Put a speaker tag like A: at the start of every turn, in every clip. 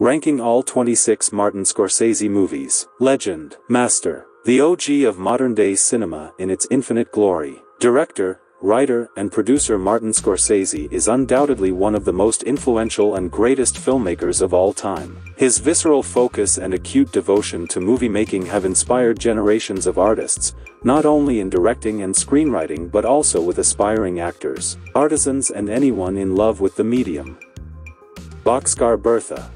A: Ranking all 26 Martin Scorsese movies. Legend. Master. The OG of modern-day cinema in its infinite glory. Director, writer, and producer Martin Scorsese is undoubtedly one of the most influential and greatest filmmakers of all time. His visceral focus and acute devotion to movie-making have inspired generations of artists, not only in directing and screenwriting but also with aspiring actors, artisans and anyone in love with the medium. Boxcar Bertha.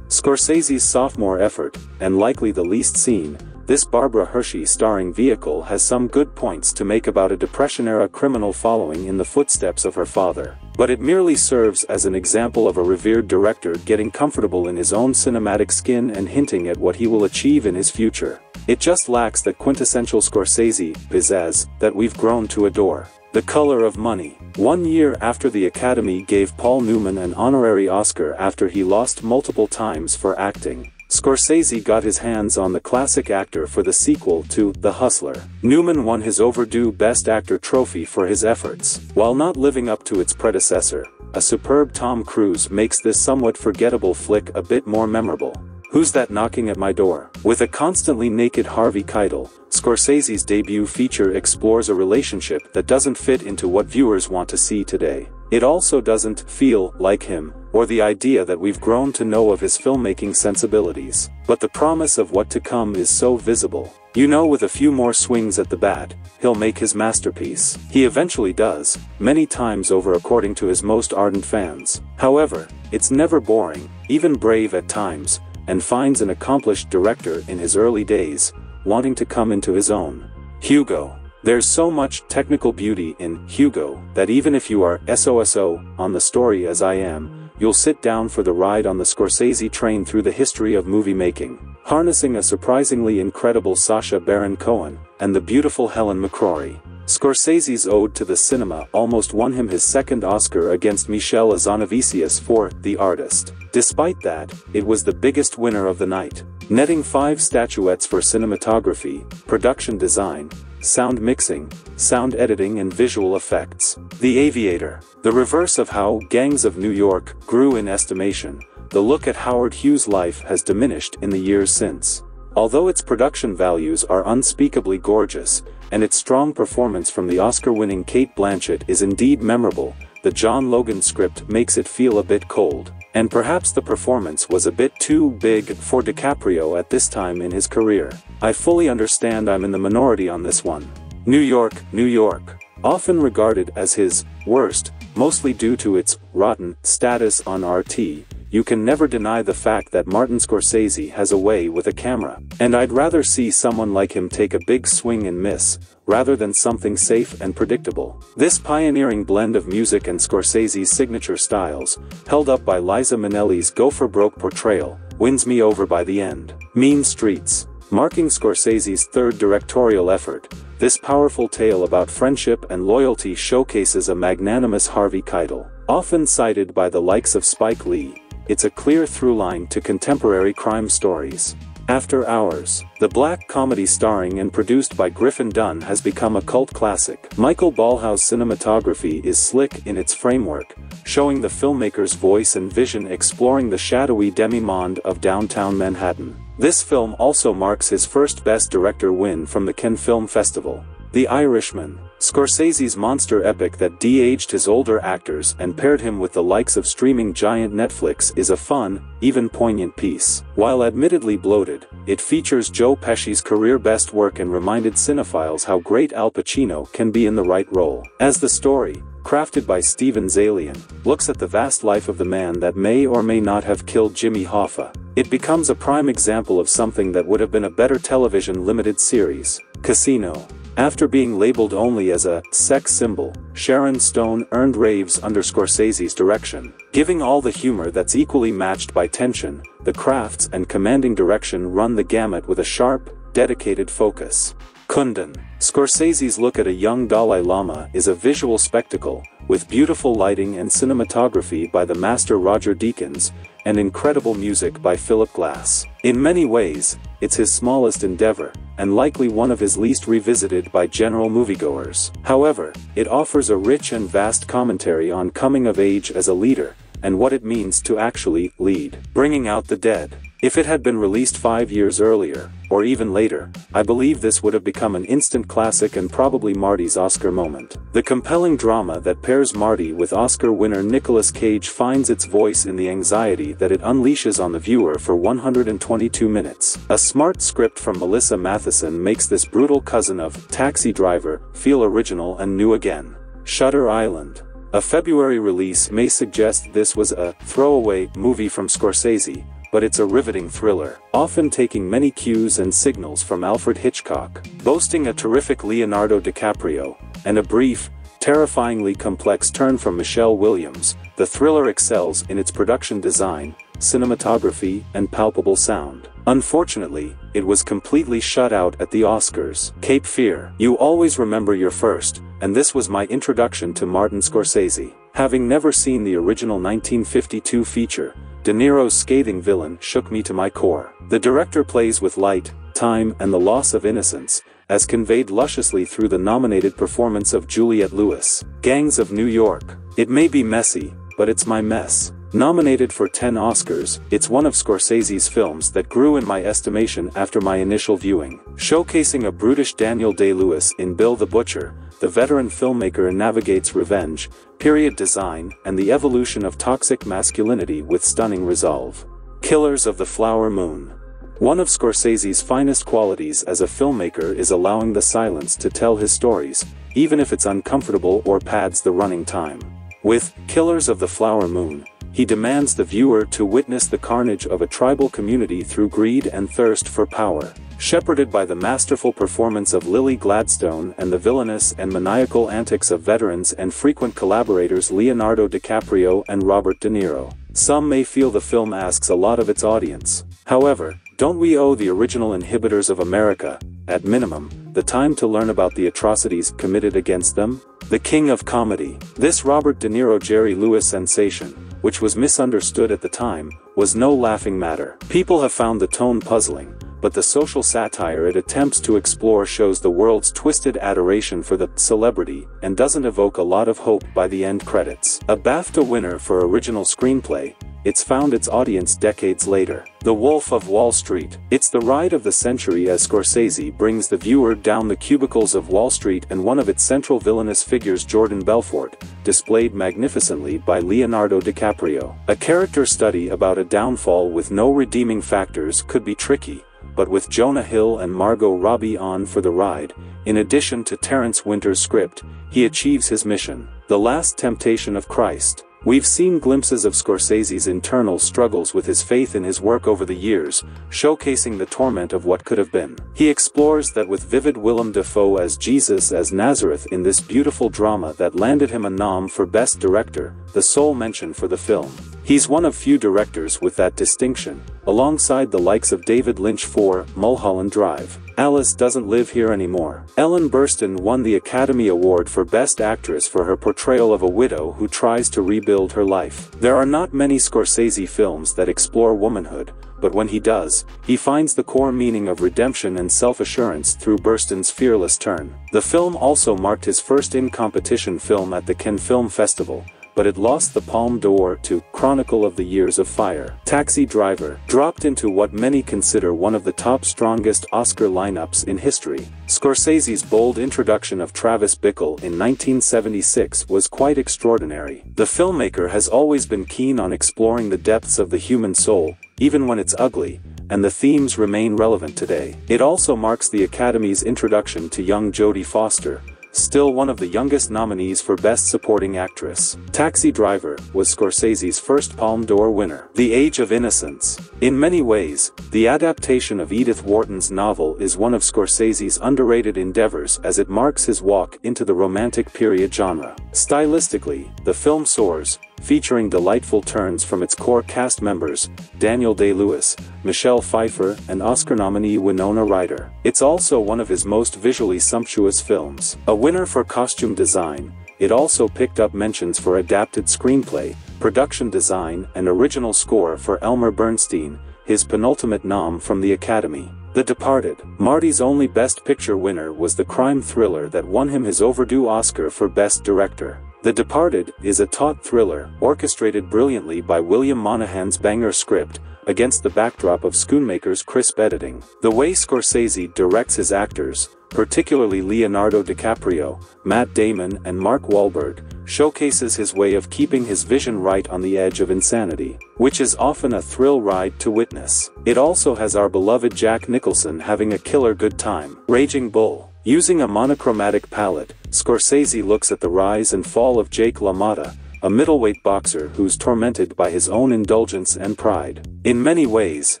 A: Scorsese's sophomore effort, and likely the least seen, this Barbara Hershey-starring vehicle has some good points to make about a Depression-era criminal following in the footsteps of her father, but it merely serves as an example of a revered director getting comfortable in his own cinematic skin and hinting at what he will achieve in his future. It just lacks that quintessential Scorsese pizzazz that we've grown to adore. The Color of Money. 1 year after the Academy gave Paul Newman an honorary Oscar after he lost multiple times for acting, Scorsese got his hands on the classic actor for the sequel to The Hustler. Newman won his overdue Best Actor trophy for his efforts. While not living up to its predecessor, a superb Tom Cruise makes this somewhat forgettable flick a bit more memorable. Who's That Knocking at My Door? With a constantly naked Harvey Keitel, Scorsese's debut feature explores a relationship that doesn't fit into what viewers want to see today. It also doesn't feel like him, or the idea that we've grown to know of his filmmaking sensibilities. But the promise of what to come is so visible. You know, with a few more swings at the bat, he'll make his masterpiece. He eventually does, many times over according to his most ardent fans. However, it's never boring, even brave at times, and finds an accomplished director in his early days, wanting to come into his own. Hugo. There's so much technical beauty in Hugo that even if you are SOSO on the story as I am, you'll sit down for the ride on the Scorsese train through the history of movie making, harnessing a surprisingly incredible Sacha Baron Cohen and the beautiful Helen McCrory. Scorsese's ode to the cinema almost won him his second Oscar against Michel Hazanavicius for The Artist. Despite that, it was the biggest winner of the night, netting 5 statuettes for cinematography, production design, sound mixing, sound editing and visual effects. The Aviator. The reverse of how Gangs of New York grew in estimation, the look at Howard Hughes' life has diminished in the years since. Although its production values are unspeakably gorgeous, and its strong performance from the Oscar-winning Cate Blanchett is indeed memorable, the John Logan script makes it feel a bit cold. And perhaps the performance was a bit too big for DiCaprio at this time in his career. I fully understand I'm in the minority on this one. New York, New York. Often regarded as his worst, mostly due to its rotten status on RT, you can never deny the fact that Martin Scorsese has a way with a camera. And I'd rather see someone like him take a big swing and miss, rather than something safe and predictable. This pioneering blend of music and Scorsese's signature styles, held up by Liza Minnelli's go-for-broke portrayal, wins me over by the end. Mean Streets. Marking Scorsese's third directorial effort, this powerful tale about friendship and loyalty showcases a magnanimous Harvey Keitel. Often cited by the likes of Spike Lee, it's a clear through-line to contemporary crime stories. After Hours. The black comedy starring and produced by Griffin Dunne has become a cult classic. Michael Ballhaus' cinematography is slick in its framework, showing the filmmaker's voice and vision exploring the shadowy demi-monde of downtown Manhattan. This film also marks his first Best Director win from the Cannes Film Festival. The Irishman. Scorsese's monster epic that de-aged his older actors and paired him with the likes of streaming giant Netflix is a fun, even poignant piece. While admittedly bloated, it features Joe Pesci's career-best work and reminded cinephiles how great Al Pacino can be in the right role. As the story, crafted by Steven Zaillian, looks at the vast life of the man that may or may not have killed Jimmy Hoffa, it becomes a prime example of something that would have been a better television limited series. Casino. After being labeled only as a sex symbol, Sharon Stone earned raves under Scorsese's direction, giving all the humor that's equally matched by tension. The crafts and commanding direction run the gamut with a sharp, dedicated focus. Kundun. Scorsese's look at a young Dalai Lama is a visual spectacle, with beautiful lighting and cinematography by the master Roger Deakins, and incredible music by Philip Glass. In many ways, it's his smallest endeavor, and likely one of his least revisited by general moviegoers. However, it offers a rich and vast commentary on coming of age as a leader, and what it means to actually lead. Bringing Out the Dead. If it had been released 5 years earlier, or even later, I believe this would have become an instant classic and probably Marty's Oscar moment. The compelling drama that pairs Marty with Oscar winner Nicolas Cage finds its voice in the anxiety that it unleashes on the viewer for 122 minutes. A smart script from Melissa Matheson makes this brutal cousin of Taxi Driver feel original and new again. Shutter Island. A February release may suggest this was a throwaway movie from Scorsese, but it's a riveting thriller, often taking many cues and signals from Alfred Hitchcock. Boasting a terrific Leonardo DiCaprio, and a brief, terrifyingly complex turn from Michelle Williams, the thriller excels in its production design, cinematography, and palpable sound. Unfortunately, it was completely shut out at the Oscars. Cape Fear. You always remember your first, and this was my introduction to Martin Scorsese. Having never seen the original 1952 feature, De Niro's scathing villain shook me to my core. The director plays with light, time, and the loss of innocence, as conveyed lusciously through the nominated performance of Juliette Lewis. Gangs of New York. It may be messy, but it's my mess. Nominated for 10 Oscars, it's one of Scorsese's films that grew in my estimation after my initial viewing. Showcasing a brutish Daniel Day-Lewis in Bill the Butcher, the veteran filmmaker navigates revenge, period design, and the evolution of toxic masculinity with stunning resolve. Killers of the Flower Moon. One of Scorsese's finest qualities as a filmmaker is allowing the silence to tell his stories, even if it's uncomfortable or pads the running time. With Killers of the Flower Moon, he demands the viewer to witness the carnage of a tribal community through greed and thirst for power. Shepherded by the masterful performance of Lily Gladstone and the villainous and maniacal antics of veterans and frequent collaborators Leonardo DiCaprio and Robert De Niro, some may feel the film asks a lot of its audience. However, don't we owe the original inhibitors of America, at minimum, the time to learn about the atrocities committed against them? The King of Comedy. This Robert De Niro-Jerry Lewis sensation, which was misunderstood at the time, was no laughing matter. People have found the tone puzzling, but the social satire it attempts to explore shows the world's twisted adoration for the celebrity and doesn't evoke a lot of hope by the end credits. A BAFTA winner for original screenplay, it's found its audience decades later. The Wolf of Wall Street. It's the ride of the century as Scorsese brings the viewer down the cubicles of Wall Street and one of its central villainous figures Jordan Belfort, displayed magnificently by Leonardo DiCaprio. A character study about a downfall with no redeeming factors could be tricky, but with Jonah Hill and Margot Robbie on for the ride, in addition to Terrence Winter's script, he achieves his mission. The Last Temptation of Christ. We've seen glimpses of Scorsese's internal struggles with his faith in his work over the years, showcasing the torment of what could have been. He explores that with vivid Willem Dafoe as Jesus as Nazareth in this beautiful drama that landed him a nom for Best Director, the sole mention for the film. He's one of few directors with that distinction, alongside the likes of David Lynch for Mulholland Drive. Alice Doesn't Live Here Anymore. Ellen Burstyn won the Academy Award for Best Actress for her portrayal of a widow who tries to rebuild her life. There are not many Scorsese films that explore womanhood, but when he does, he finds the core meaning of redemption and self-assurance through Burstyn's fearless turn. The film also marked his first in-competition film at the Cannes Film Festival, but it lost the Palme d'Or to Chronicle of the Years of Fire. Taxi Driver dropped into what many consider one of the top strongest Oscar lineups in history. Scorsese's bold introduction of Travis Bickle in 1976 was quite extraordinary. The filmmaker has always been keen on exploring the depths of the human soul, even when it's ugly, and the themes remain relevant today. It also marks the Academy's introduction to young Jodie Foster, still one of the youngest nominees for Best Supporting Actress. Taxi Driver was Scorsese's first Palme d'Or winner. The Age of Innocence. In many ways, the adaptation of Edith Wharton's novel is one of Scorsese's underrated endeavors as it marks his walk into the romantic period genre. Stylistically, the film soars, featuring delightful turns from its core cast members, Daniel Day-Lewis, Michelle Pfeiffer, and Oscar nominee Winona Ryder. It's also one of his most visually sumptuous films. A winner for costume design, it also picked up mentions for adapted screenplay, production design, and original score for Elmer Bernstein, his penultimate nom from the Academy. The Departed. Marty's only Best Picture winner was the crime thriller that won him his overdue Oscar for Best Director. The Departed is a taut thriller, orchestrated brilliantly by William Monahan's banger script, against the backdrop of Schoonmaker's crisp editing. The way Scorsese directs his actors, particularly Leonardo DiCaprio, Matt Damon and Mark Wahlberg, showcases his way of keeping his vision right on the edge of insanity, which is often a thrill ride to witness. It also has our beloved Jack Nicholson having a killer good time. Raging Bull. Using a monochromatic palette, Scorsese looks at the rise and fall of Jake LaMotta, a middleweight boxer who's tormented by his own indulgence and pride. In many ways,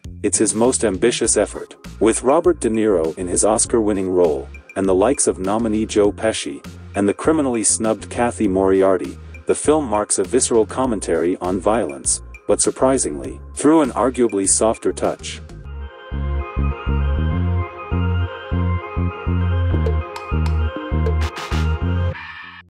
A: it's his most ambitious effort. With Robert De Niro in his Oscar-winning role, and the likes of nominee Joe Pesci, and the criminally snubbed Kathy Moriarty, the film marks a visceral commentary on violence, but surprisingly, through an arguably softer touch.